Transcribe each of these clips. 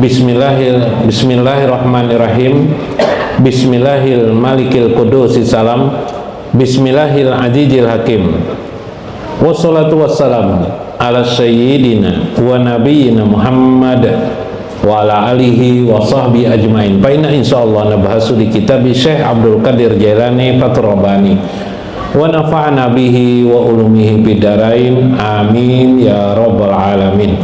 Bismillahirrahmanirrahim. Bismillahil malikil qudusi salam. Bismillahil azizil hakim. Wassalatu wassalamu ala sayyidina wa nabiyyina Muhammad wa ala alihi wa sahbihi ajmain. Baina insyaallah nabhasu di kitab Syekh Abdul Qadir Jailani Fatrabani wa nafa'na bihi wa ulumihi bidarain amin ya rabbal alamin.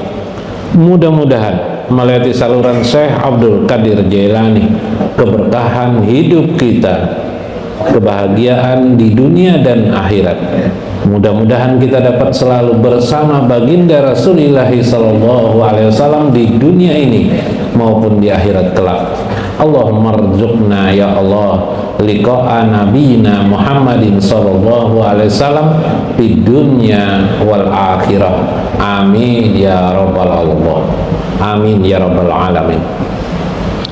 Mudah-mudahan melalui saluran Syekh Abdul Qadir Jailani keberkahan hidup kita, kebahagiaan di dunia dan akhirat. Mudah-mudahan kita dapat selalu bersama baginda Rasulullah sallallahu alaihi wasallam di dunia ini maupun di akhirat kelak. Allahumma rzuqna ya Allah liqa'a nabiyina Muhammadin sallallahu alaihi wasallam di dunya wal akhirah. Amin ya rabbal alamin. Amin ya rabbal alamin.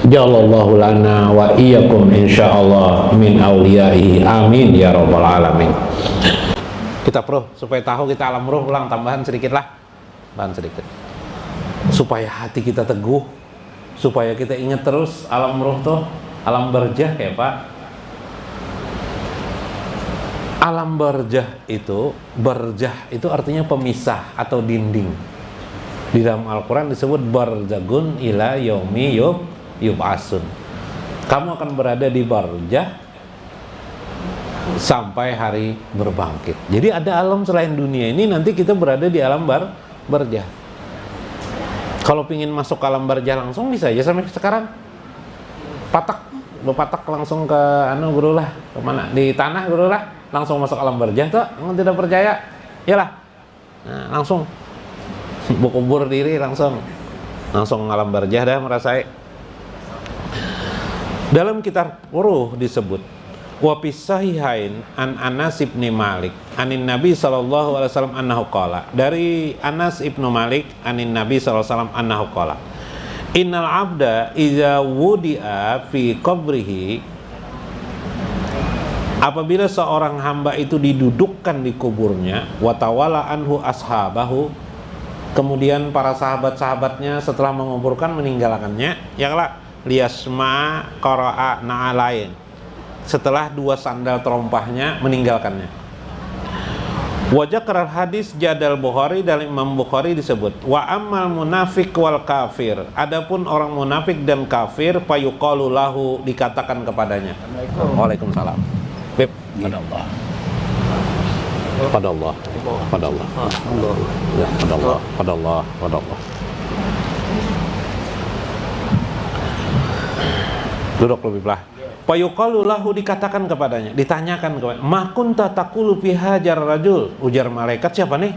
Jalallahu lana wa iyyakum insyaallah min auliyaihi. Amin ya rabbal alamin. Kita pro supaya tahu kita alam roh, ulang tambahan sedikit lah, tambahan sedikit supaya hati kita teguh, supaya kita ingat terus alam roh tuh alam barjah ya Pak. Alam barjah itu artinya pemisah atau dinding. Di dalam Al-Quran disebut barzagun ila yaumi yub'asun. Kamu akan berada di barjah sampai hari berbangkit. Jadi ada alam selain dunia ini, nanti kita berada di alam barjah. Kalau pingin masuk ke alam barjah langsung bisa aja sampai sekarang. Patak langsung ke guru lah, kemana? Di tanah guru lah, langsung masuk alam barjah tuh. Tidak percaya? Iyalah. Nah, langsung kubur diri langsung alam barjah dah merasai. Dalam kitab Ruh disebut wa pisahihain an Anas ibn Malik anin Nabi sallallahu alaihi wasallam annahu qala. Dari Anas ibnu Malik anin Nabi sallallahu alaihi wasallam annahu qala, innal abda idza wudi'a fi qabrihi, apabila seorang hamba itu didudukkan di kuburnya, wa tawala anhu ashabahu, kemudian para sahabat-sahabatnya setelah menguburkan meninggalkannya, ya kelak liyasma qara'a na'alain, setelah dua sandal terompahnya meninggalkannya. Wajah keral hadis jadal Bukhari, dari Imam Bukhari disebut wa ammal munafik wal kafir, adapun orang munafik dan kafir fayuqalu lahu, dikatakan kepadanya. Waalaikumsalam. Beb, pada Allah. Duduk lebih belah. Fayuqalu lahu, dikatakan kepadanya, ditanyakan kepada, ma kunta taqulu fi hajar rajul, ujar malaikat, siapa nih?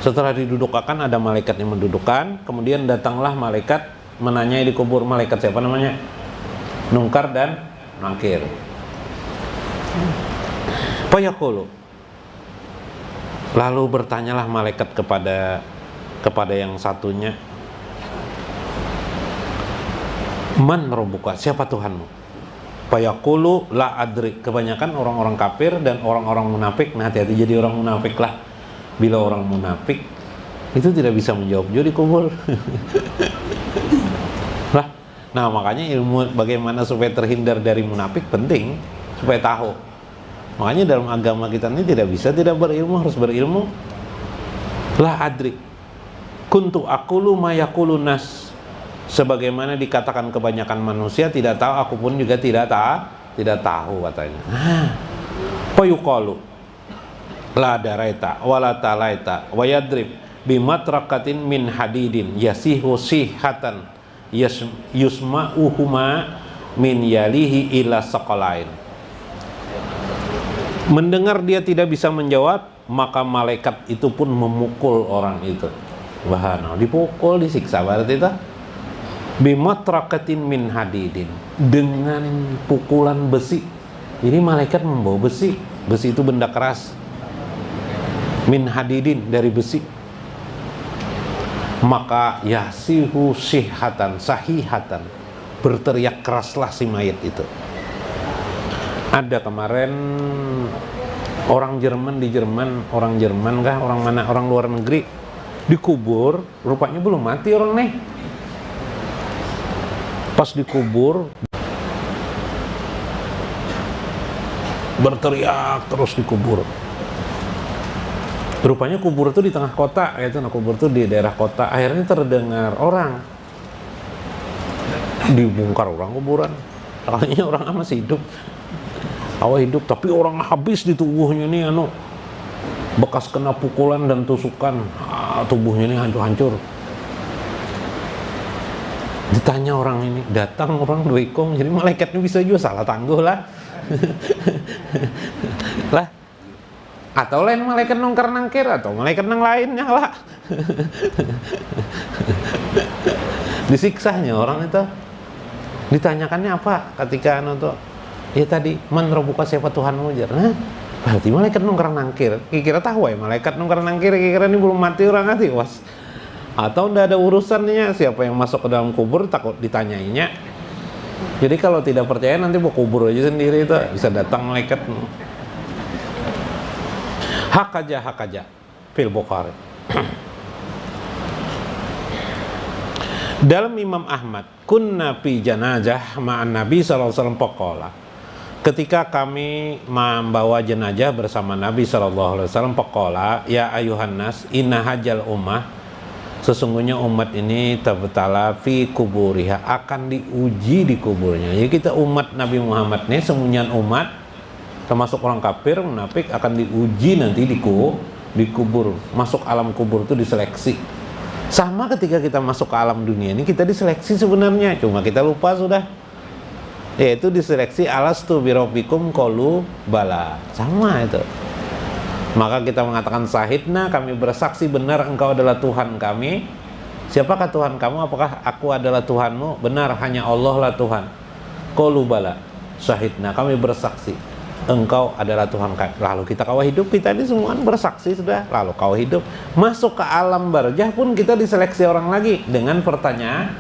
Setelah didudukkan, ada malaikat yang mendudukkan, kemudian datanglah malaikat menanyai di kubur, malaikat siapa namanya? Munkar dan Nakir. Fayaqulu, lalu bertanyalah malaikat kepada yang satunya, man rabbuka, siapa Tuhanmu? Fayaqulu la adri. Kebanyakan orang-orang kafir dan orang-orang munafik, nah hati-hati jadi orang munafik lah. Bila orang munafik itu tidak bisa menjawab juga di kubur. Lah, nah makanya ilmu bagaimana supaya terhindar dari munafik penting, supaya tahu. Makanya dalam agama kita ini tidak bisa tidak berilmu, harus berilmu. La adri. Kuntu aqulu ma yaqulun nas, sebagaimana dikatakan kebanyakan manusia tidak tahu, aku pun juga tidak tahu katanya. Fayuqalu la daraita wala talaita wa yadrib bimatraqatin min hadidin yasihu sihatan yusma'uhuma min yalihi ila saqalain. Mendengar dia tidak bisa menjawab, maka malaikat itu pun memukul orang itu. Wah, dipukul, disiksa berarti itu. Bimatraqatin min hadidin, dengan pukulan besi. Jadi malaikat membawa besi itu benda keras. Min hadidin, dari besi. Maka yasihu sahihatan, berteriak keraslah si mayat itu. Ada kemarin orang Jerman orang Jerman kah, orang mana, orang luar negeri, dikubur, rupanya belum mati orang nih. Pas dikubur berteriak terus dikubur. Rupanya kubur itu di tengah kota, itu nah kubur itu di daerah kota. Akhirnya terdengar orang dibongkar orang kuburan. Soalnya orang masih hidup, awal hidup, tapi orang habis di tubuhnya nih, bekas kena pukulan dan tusukan, tubuhnya ini hancur-hancur. Ditanya orang ini, datang orang doikong, jadi malaikatnya bisa juga salah tangguh lah. Lah, atau lain malaikat nongkar nangkir, atau malaikat nang lainnya lah. Disiksanya orang itu. Ditanyakannya apa ketika tuh, ya tadi, man rabbuka, siapa Tuhanmu, jar. Nah, berarti malaikat nongkar nangkir. Kira tahu ya malaikat nongkar nangkir, kira ini belum mati orang hati, was. Atau udah ada urusannya, siapa yang masuk ke dalam kubur takut ditanyainya. Jadi kalau tidak percaya nanti mau kubur aja sendiri, itu bisa datang malaikat. Hakaja fil Bukhari. Dalam Imam Ahmad, kunna fi janazah ma'an Nabi sallallahu alaihi wasallam faqala. Ketika kami membawa jenazah bersama Nabi sallallahu alaihi wasallam faqala, ya ayuhan nas, inna hajal ummah, sesungguhnya umat ini tabtala fi kuburiha, akan diuji di kuburnya. Jadi kita umat Nabi Muhammad nih, semuanya umat termasuk orang kafir, munafik, akan diuji nanti di kubur. Masuk alam kubur itu diseleksi. Sama ketika kita masuk ke alam dunia ini, kita diseleksi sebenarnya, cuma kita lupa sudah. Yaitu diseleksi alastu birabbikum qalu bala. Sama itu. Maka kita mengatakan syahidna, kami bersaksi benar engkau adalah Tuhan kami. Siapakah Tuhan kamu? Apakah aku adalah Tuhanmu? Benar, hanya Allah lah Tuhan. Qalu bala. Syahidna, kami bersaksi engkau adalah Tuhan kami. Lalu kita kawah hidup, kita ini semua bersaksi sudah. Lalu kawah hidup, masuk ke alam barzah pun kita diseleksi orang lagi dengan pertanyaan.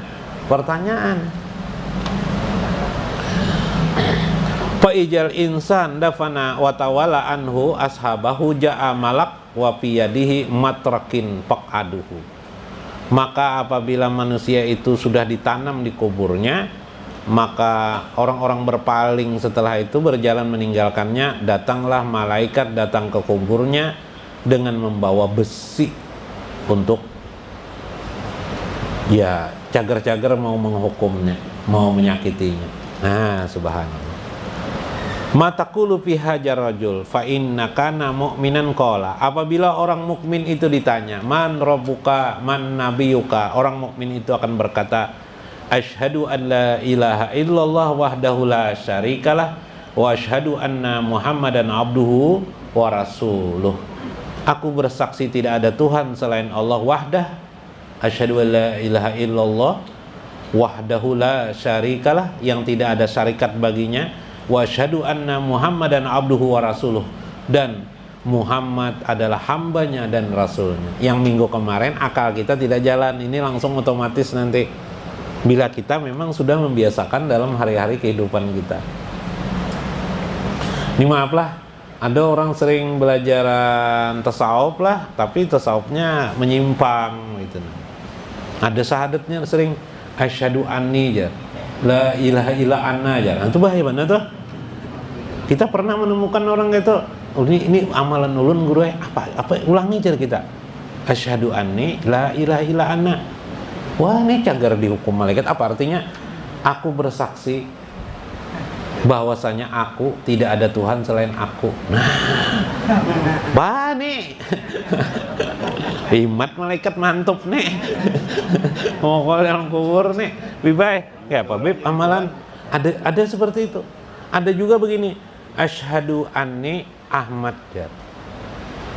Fa ijal insan dafana wa tawala anhu ashabahu ja'a malak wa fi yadihi matrakin faqaduhu. Maka apabila manusia itu sudah ditanam di kuburnya, maka orang-orang berpaling setelah itu berjalan meninggalkannya. Datanglah malaikat datang ke kuburnya dengan membawa besi untuk ya cagar-cagar mau menghukumnya, mau menyakitinya. Nah, subhanallah. Mataqulu fi hajar rajul fa innaka mu'minan qala. Apabila orang mukmin itu ditanya, man rabbuka, man nabiyuka, orang mukmin itu akan berkata, asyhadu an la ilaha illallah wahdahu la syarikalah wa asyhadu anna muhammadan abduhu wa rasuluh. Aku bersaksi tidak ada Tuhan selain Allah wahdah, asyhadu an la ilaha illallah wahdahu la syarikalah, yang tidak ada syarikat baginya, wa asyhadu anna muhammadan abduhu wa rasuluh, dan Muhammad adalah hambanya dan rasulnya. Yang minggu kemarin akal kita tidak jalan, ini langsung otomatis nanti bila kita memang sudah membiasakan dalam hari-hari kehidupan kita. Ini maaflah, ada orang sering belajar tasawuf lah, tapi tasawufnya menyimpang gitu. Ada syahadatnya sering asyhadu anni aja, la ilaha illa anna aja. Itu bahaya mana tuh? Kita pernah menemukan orang gitu, ini amalan ulun guru apa ulangi aja kita. Asyhadu anni la ilaha illa anna. Wah, ini cagar dihukum malaikat. Apa artinya? Aku bersaksi bahwasanya aku tidak ada Tuhan selain aku. Nah, nih. Imat malaikat mantap nih. Mau dalam kubur nih. Bibay. Ya apa bib amalan? Ada seperti itu. Ada juga begini. Asyhadu anni Ahmad jar.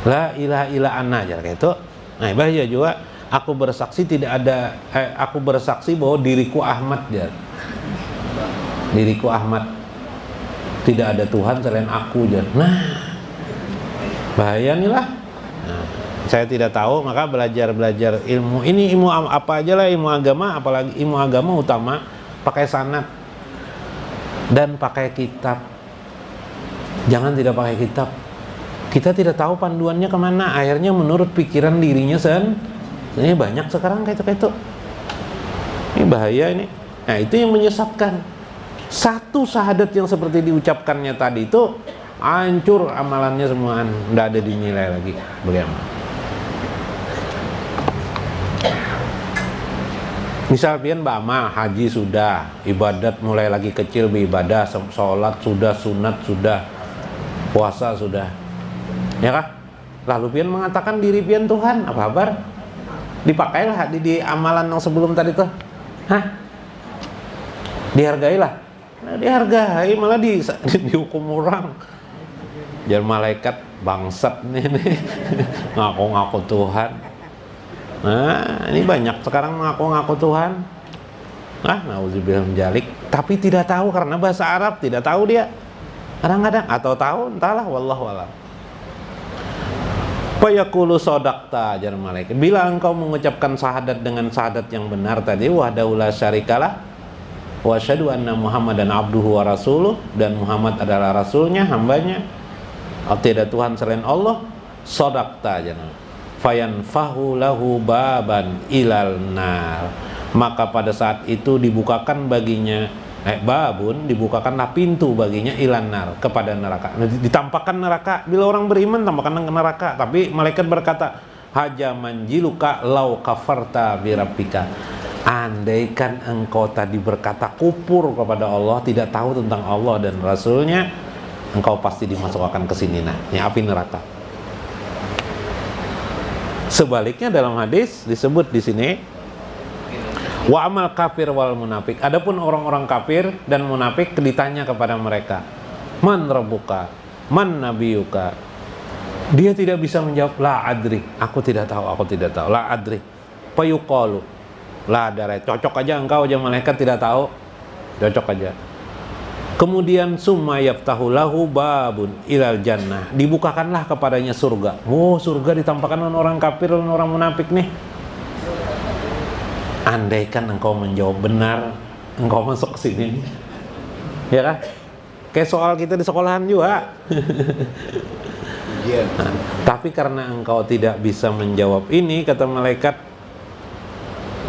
La ilaha illa anna jar kayak itu. Nah, bahaya juga. Aku bersaksi tidak ada, aku bersaksi bahwa diriku Ahmad ya. Diriku Ahmad, tidak ada Tuhan selain aku ya. Nah, bahaya nih lah. Nah, saya tidak tahu, maka belajar ilmu ini, ilmu apa aja lah, ilmu agama, apalagi ilmu agama utama pakai sanad dan pakai kitab. Jangan tidak pakai kitab. Kita tidak tahu panduannya kemana. Akhirnya menurut pikiran dirinya Ini banyak sekarang kayak itu. Ini bahaya ini. Nah, itu yang menyesatkan. Satu syahadat yang seperti diucapkannya tadi itu hancur amalannya semua, tidak ada dinilai lagi. Bagaimana? Misal pian bama haji sudah, ibadat mulai lagi kecil beribadah, sholat sudah, sunat sudah, puasa sudah, ya kah? Lalu pian mengatakan diri pian Tuhan, apa kabar? Dipakailah di amalan yang sebelum tadi tuh, dihargailah. Nah, dihargai malah dihukum orang. Jadi malaikat bangsat nih ngaku-ngaku Tuhan. Nah, ini banyak sekarang mengaku-ngaku Tuhan. Nauzubillah menjalik, tapi tidak tahu karena bahasa Arab, tidak tahu dia. Kadang-kadang atau tahu, entahlah, wallahu a'lam. Fayaqulu shadaqta, jar malaikat. Bila engkau mengucapkan syahadat dengan syahadat yang benar tadi, wahdahu la syarikalah wa asyhadu anna Muhammadan abduhu wa rasuluh, dan Muhammad adalah rasulnya, hambanya, tidak Tuhan selain Allah, shadaqta jar. Fayanfahu lahu baban ilal nar, maka pada saat itu dibukakan baginya babun, dibukakanlah pintu baginya ilan nar, kepada neraka. Ditampakkan neraka. Bila orang beriman tampakkan ke neraka, tapi malaikat berkata, haja manjiluka lau kafarta birabbika, andaikan engkau tadi berkata kufur kepada Allah, tidak tahu tentang Allah dan Rasulnya, engkau pasti dimasukkan ke sini, nah, ini api neraka. Sebaliknya dalam hadis disebut di sini, wa amal kafir wal munafik. Adapun orang-orang kafir dan munafik ditanya kepada mereka, man rabbuka, man nabiyuka. Dia tidak bisa menjawab, la adri, aku tidak tahu, la adri. Fayuqalu, la adri, cocok aja engkau aja, malaikat tidak tahu, cocok aja. Kemudian summa yaftahu lahu babun ilal jannah, dibukakanlah kepadanya surga. Surga ditampakkan orang kafir dan orang munafik nih. Andaikan engkau menjawab benar, engkau masuk ke sini, ya kan? Kayak soal kita di sekolahan juga. Nah, tapi karena engkau tidak bisa menjawab ini, kata malaikat,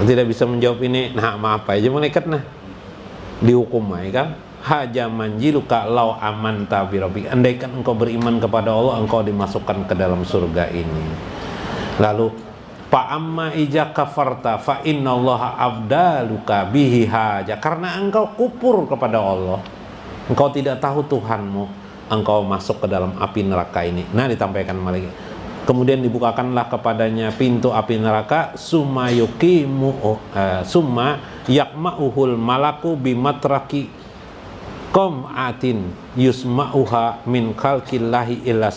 tidak bisa menjawab ini, nah maaf aja malaikat, nah dihukum aja kan. Haja manjiluka lau amanta birabbik, andaikan engkau beriman kepada Allah, engkau dimasukkan ke dalam surga ini. Lalu fa amma ija kafarta fa innallaha abdaluka bihi haja, karena engkau kufur kepada Allah, engkau tidak tahu Tuhanmu, engkau masuk ke dalam api neraka ini. Nah, ditampaikan malaikat. Kemudian dibukakanlah kepadanya pintu api neraka, summa yakma'uhul malaku bimatraki qom'atin yusma'uha min khalqillahi illa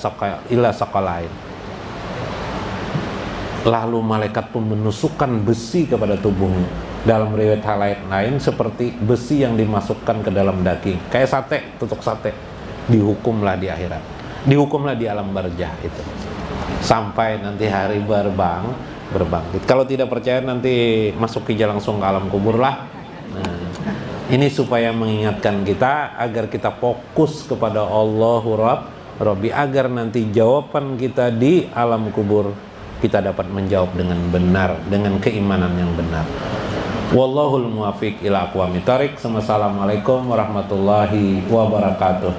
saqalain. Lalu malaikat pun menusukkan besi kepada tubuhnya. Dalam riwayat lain seperti besi yang dimasukkan ke dalam daging, kayak sate, tutuk sate. Dihukumlah di akhirat, dihukumlah di alam barzah itu, sampai nanti hari berbangkit. Kalau tidak percaya nanti masuk aja langsung ke alam kubur lah. Nah, ini supaya mengingatkan kita agar kita fokus kepada Allahu Rabbi, agar nanti jawaban kita di alam kubur kita dapat menjawab dengan benar, dengan keimanan yang benar. Wallahul muwaffiq ila aqwamit thoriq. Assalamualaikum warahmatullahi wabarakatuh.